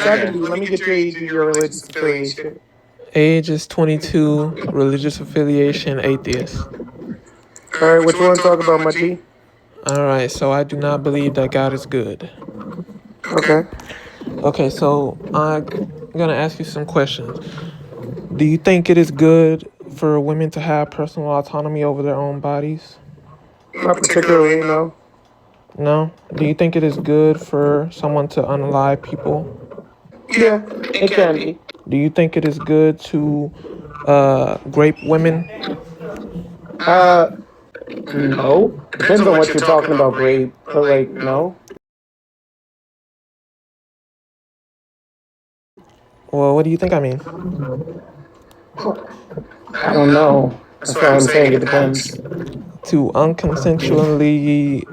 70. Let me get your age and your religious affiliation. Age is 22. Religious affiliation, atheist. All right, what you want to talk about, my G? All right, so I do not believe that God is good. Okay. Okay, so I'm gonna ask you some questions. Do you think it is good for women to have personal autonomy over their own bodies? Not particularly, no. No? Do you think it is good for someone to unalive people? Yeah, it can be. Do you think it is good to grape women? Uh, no. Depends on what you're talking about, grape, but like, no. Well, what do you think I mean? I don't know. That's why I'm saying it depends. To unconsensually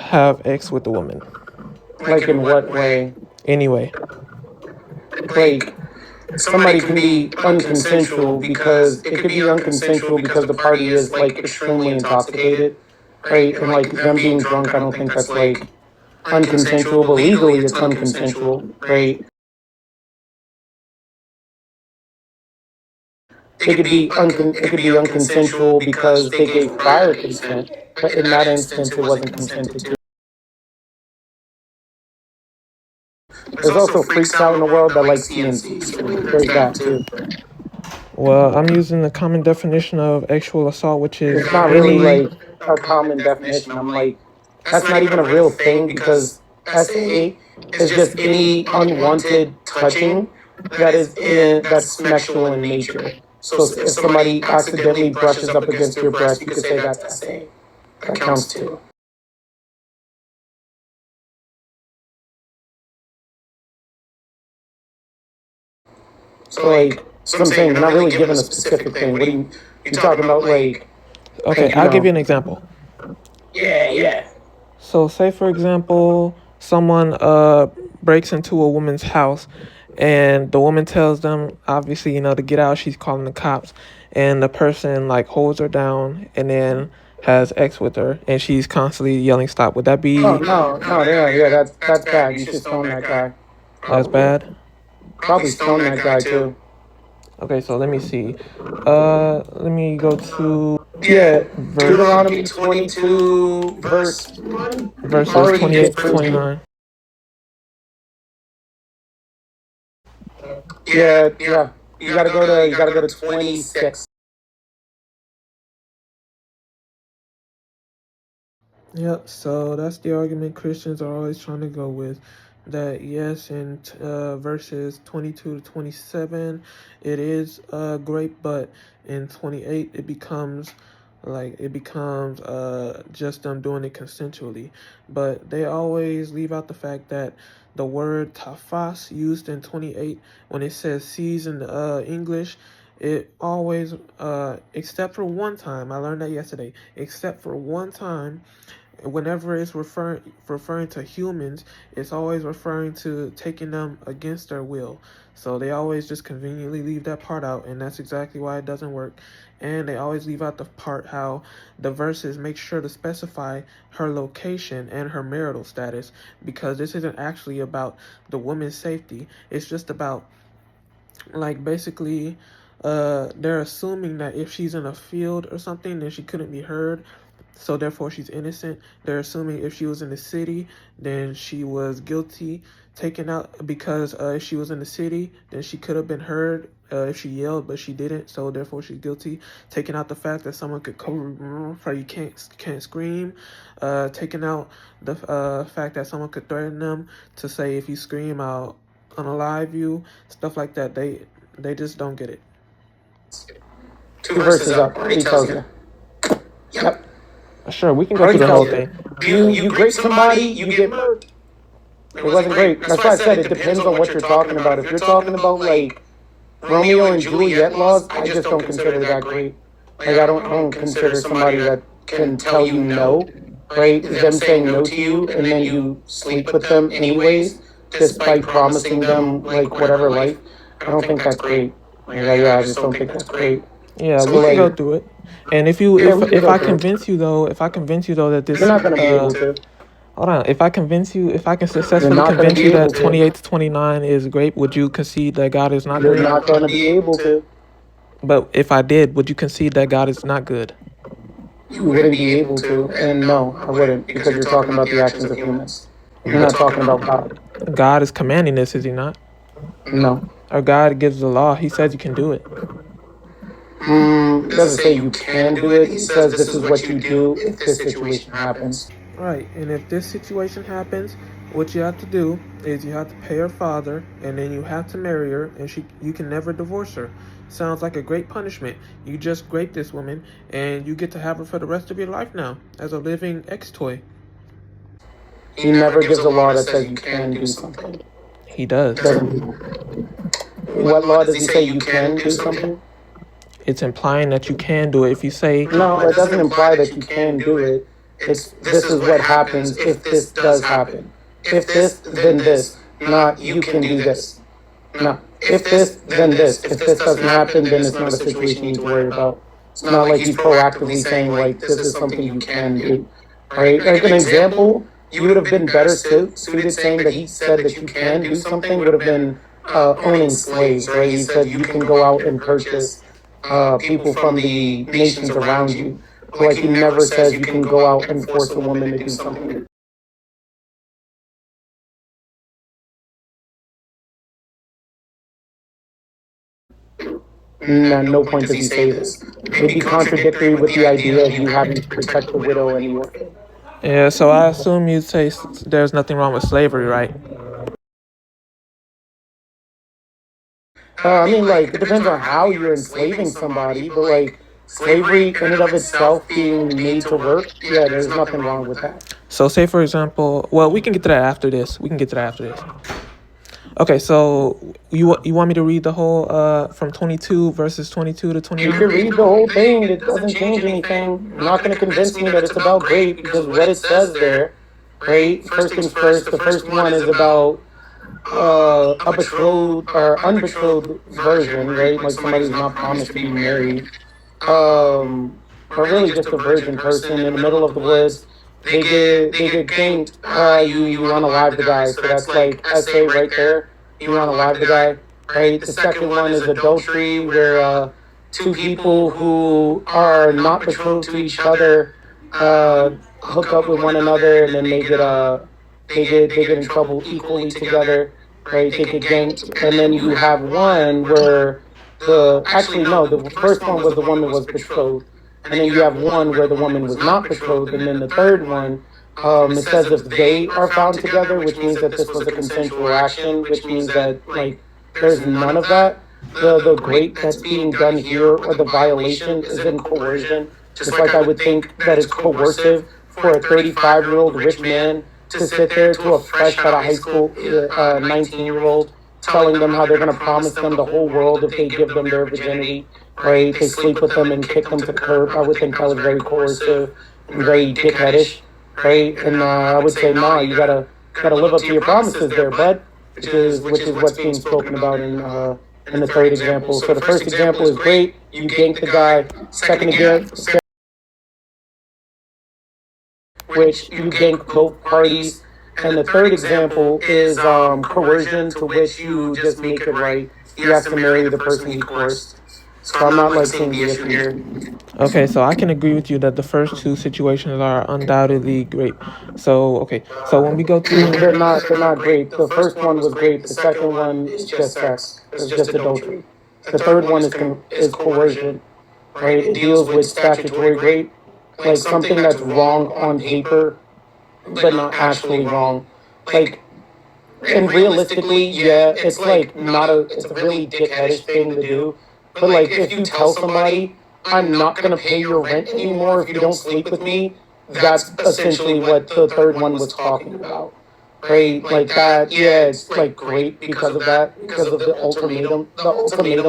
have sex with a woman. Like, in what way? Anyway, Like, somebody can be unconsensual because it could be unconsensual because the party is like extremely intoxicated, right? And like them being drunk, I don't think that's like unconsensual, but legally it's unconsensual, right? It could be unconsensual because they gave prior consent, but in that instance it wasn't consented to. There's also freaks out in the world that like TNCs. There's that too. well, I'm using the common definition of sexual assault, which is It's not really like a common definition. I'm like, that's not even a real thing because SA is just any unwanted touching that's sexual in nature. So if somebody accidentally brushes up against your breast, you could say that's SA. That counts too. So like, so I'm saying you're not really given a specific thing. What are you talking about? Like, okay. I'll give you an example. Yeah. So, say for example, someone breaks into a woman's house, and the woman tells them, obviously, to get out. She's calling the cops, and the person like holds her down and then has sex with her, and she's constantly yelling, "Stop!" Would that be? Oh no, yeah, that's bad. You should stone that guy. That's bad. Probably stone that guy too. Okay, so let me see. Let me go to Deuteronomy 22 verses 28 to 29. Yeah. You gotta go to 26. Yep, so that's the argument Christians are always trying to go with. That yes, in verses 22 to 27, it is great, but in 28, it becomes just them doing it consensually. But they always leave out the fact that the word tafas used in 28, when it says sees in English, it always, except for one time, I learned that yesterday, except for one time, whenever it's referring to humans, it's always referring to taking them against their will. So they always just conveniently leave that part out, and that's exactly why it doesn't work. And they always leave out the part how the verses make sure to specify her location and her marital status, because this isn't actually about the woman's safety. It's just about, like, basically, they're assuming that if she's in a field or something, then she couldn't be heard, so therefore she's innocent. They're assuming if she was in the city, then she was guilty, taken out, because if she was in the city, then she could have been heard if she yelled, but she didn't, so therefore she's guilty. Taking out the fact that someone could cover her, you can't scream. Taking out the fact that someone could threaten them to say, if you scream, I'll unalive you, stuff like that. They just don't get it. Two verses up. Already tells you. Yep. Sure, we can go through the whole thing. You grape somebody, you get murdered. It wasn't great. That's why I said it depends on what you're talking about. If you're talking about like Romeo and Juliet laws, I just don't consider that great. Like I don't consider somebody that can tell you no, right? Them saying no to you and then you sleep with them anyways, just by promising them like whatever life. I don't think that's great. Like, I just don't think that's great. Yeah, So we can go like, through it. And if we can I go through it. convince you though that this You're not gonna be able to. Hold on. If I can You're successfully not going to convince be you able that to. 28 to 29 is great, would you concede that God is not You're great? not going to be able to. But if I did, would you concede that God is not good? You wouldn't be able to. And no, I wouldn't, because you're talking about the actions of humans. You're not talking about God. God is commanding this, is he not? No. Or God gives the law. He says you can do it. It doesn't say you can do it. It says this is what you do if this situation happens. Right. And if this situation happens, what you have to do is you have to pay her father, and then you have to marry her, and you can never divorce her. Sounds like a great punishment. You just raped this woman, and you get to have her for the rest of your life now as a living ex-toy. He never gives a law that says you can do something. He does. What law does he say you can do something? It's implying that you can do it. If you say, No, it doesn't imply that you can do it. It's this is what happens if this does happen. If this, then this. Not you can do this. No. If this, then this. If this doesn't happen, then it's not a situation you need to worry about. It's not like he's proactively saying, like, this is something you can do. Right? Like an example, you would have been better suited saying that he said that you can do something would have been owning slaves, right? He said you can go out and purchase people from the nations around you. Like he never says you can go out and force a woman to do something. No point does he say this. It'd be contradictory with the idea of you having to protect the widow and the orphan. yeah, so I assume you'd say there's nothing wrong with slavery, right? I mean, like, it depends on how you're enslaving somebody, but like, slavery in and of itself being made to work, yeah, there's nothing wrong with that. So say, for example, well, we can get to that after this. We can get to that after this. Okay, so you want me to read the whole from 22 verses 22 to You 29? can read the whole thing, it doesn't change anything. You're not going to convince me that it's about grape because what it says there, right? First things first, the first one is about a betrothed or unbetrothed virgin, right? Like somebody who's not promised to be married. Or really just a virgin person in the middle of the woods. They get ganked. You want to live the guy. So that's like SA right there. You want to live the guy, right? The second one is adultery, where two people who are not betrothed to each other hook up with one another, and then they get in trouble equally together, right? They get ganked, and then you have one where the first one was the woman was betrothed, and then you have one where the woman was not betrothed, and then the third one, it says if they are found together, which means that this was a consensual action, which means that like there's none of that. The great that's being done here or the violation is in coercion. Just like I would think that it's coercive for a 35-year-old rich man to sit there to a fresh out of high school 19-year-old telling them how they're going to promise them the whole world if they give them their virginity, right? They sleep with them and kick them to the curb. I would think that was very coercive and very dickheadish, right? And I would say, nah, you gotta live up to your promises there, bud. Which is what's being spoken about in the third example. So the first example is great. You gank the guy. Second example, which you gank both parties. And the third example is coercion, to which you just make it right. You have to marry the person you coerced. So I'm not like seeing the issue here. Okay, so I can agree with you that the first two situations are undoubtedly great. So okay, so when we go to They're not great. The first one was great. The second one is just sex. It's just adultery. The third one is coercion, right? It deals with statutory rape, like something that's wrong on paper, but not actually wrong. Like, and realistically, yeah, it's like not it's a really dickheadish thing to do. But like, if you tell somebody, I'm not gonna pay your rent anymore if you don't sleep with me, that's essentially what the third one was talking about. Right? Like that, yeah, it's like great because of that, because of the ultimatum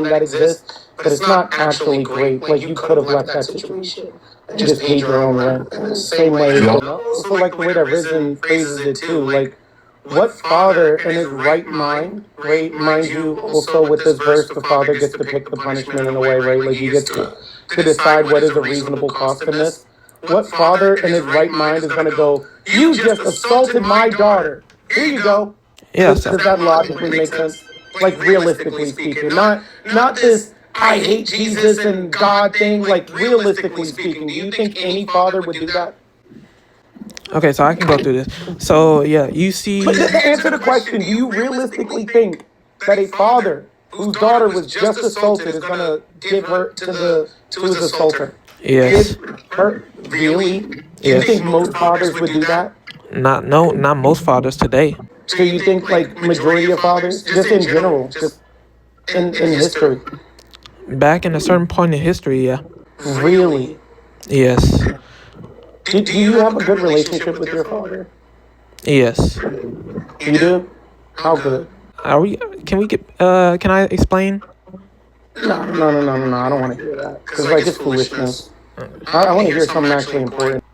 that exists, but it's not actually great. Like you could have left that situation and just paid your own rent. Same way, also like the way that Risen phrases it too. Like, what father in his right mind, right? Mind you, also with this verse, the father gets to pick the punishment in a way, right? Like he gets to decide what is a reasonable cost in this. What father in his right mind is going to go, you just assaulted my daughter? Here you go. Yeah, Does that logically make sense? Like realistically speaking, not this I hate Jesus and God thing. Like realistically speaking, do you think any father would do that? okay, so I can go through this. So yeah, you see, But to answer the question, do you realistically think that a father whose daughter was just assaulted is gonna give her to his assaulter? yes, Give her really? Do you think yes, most fathers would do that? not most fathers today. So you think like majority of fathers, just in general, just in history, Back in a certain point in history, yeah, really? yes, Do you have a good relationship with your father? yes. You do? How good? Are we? Can we get? Can I explain? No. I don't want to hear that because like it's foolishness. I want to hear something actually important.